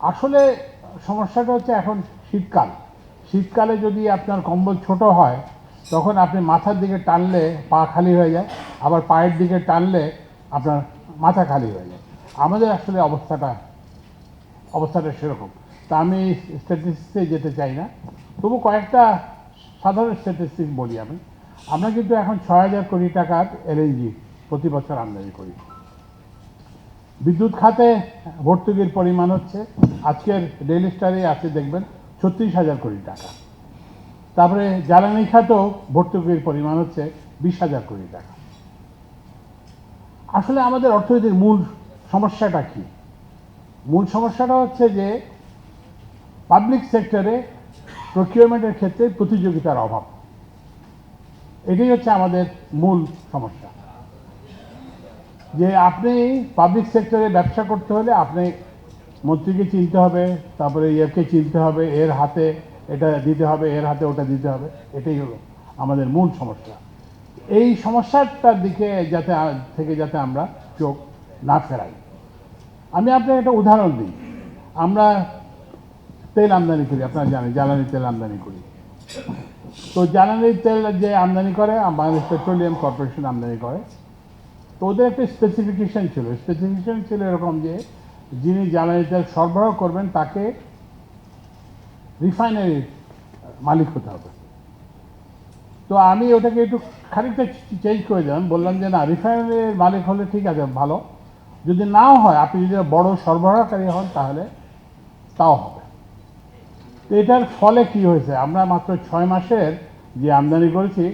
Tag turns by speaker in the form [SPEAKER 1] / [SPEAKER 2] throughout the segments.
[SPEAKER 1] আসলে সমস্যাটা হচ্ছে এখন শীতকাল। শীতকালে যদি আপনার কম্বল ছোট হয় তখন আপনি মাথার দিকে টানলে পা খালি হয়ে যায়, আবার পায়ের দিকে টানলে আপনার মাথা খালি হয়ে যায়। আমাদের আসলে অবস্থাটা সেরকম। তা আমি স্ট্যাটিস্টিক্সে যেতে চাই না, তবু কয়েকটা সাধারণ স্ট্যাটিস্টিক্স বলি আমি। আমরা কিন্তু এখন 6,000 কোটি টাকার এলএনজি প্রতি বছর আমদানি করি। বিদ্যুৎ খাতে ভর্তুকির পরিমাণ হচ্ছে, আজকের ডেইলি স্টারে আছে দেখবেন 36,000 কোটি টাকা। তারপরে জ্বালানি খাতেও ভর্তুকির পরিমাণ হচ্ছে 20,000 কোটি টাকা। আসলে আমাদের অর্থনীতির মূল সমস্যাটা কি? মূল সমস্যাটা হচ্ছে যে পাবলিক সেক্টরে প্রকিউরমেন্টের ক্ষেত্রে প্রতিযোগিতার অভাব। এটাই হচ্ছে আমাদের মূল সমস্যা। যে আপনি পাবলিক সেক্টরে ব্যবসা করতে হলে আপনি মন্ত্রীকে চিনতে হবে, তারপরে ইয়েকে চিনতে হবে, এর হাতে এটা দিতে হবে, এর হাতে ওটা দিতে হবে। এটাই হলো আমাদের মূল সমস্যা। এই সমস্যাটার দিকে যাতে আমরা চোখ না ফেরাই। আমি আপনাকে একটা উদাহরণ দিই। আমরা তেল আমদানি করি, আপনারা জানেন জ্বালানি তেল আমদানি করি। তো জ্বালানি তেল যে আমদানি করে বাংলাদেশ পেট্রোলিয়াম কর্পোরেশন আমদানি করে। তো ওদের একটা স্পেসিফিকেশন ছিল এরকম যে যিনি জ্বালানি তেল সরবরাহ করবেন তাকে রিফাইনারির মালিক হতে হবে। তো আমি ওটাকে একটু খানিকটা চেঞ্জ করে দিলাম, বললাম যে না, রিফাইনারির মালিক হলে ঠিক আছে, ভালো। যদি নাও হয়, আপনি যদি বড় সরবরাহকারী হন তাহলে তাও হবে। তো এটার ফলে কি হয়েছে, আমরা মাত্র 6 মাসের যে আমদানি করেছি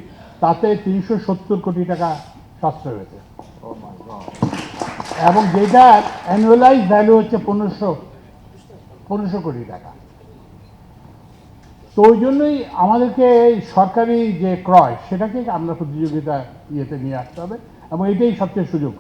[SPEAKER 1] তাতে 370 কোটি টাকা সাশ্রয় হয়েছে, এবং যেটার অ্যানুয়ালাইজ ভ্যালু হচ্ছে 1500 কোটি টাকা। তো ওই জন্যই আমাদেরকে এই সরকারি যে ক্রয় সেটাকে আমরা প্রতিযোগিতা ইয়েতে নিয়ে আসতে হবে, এবং এটাই সবচেয়ে সুযোগ।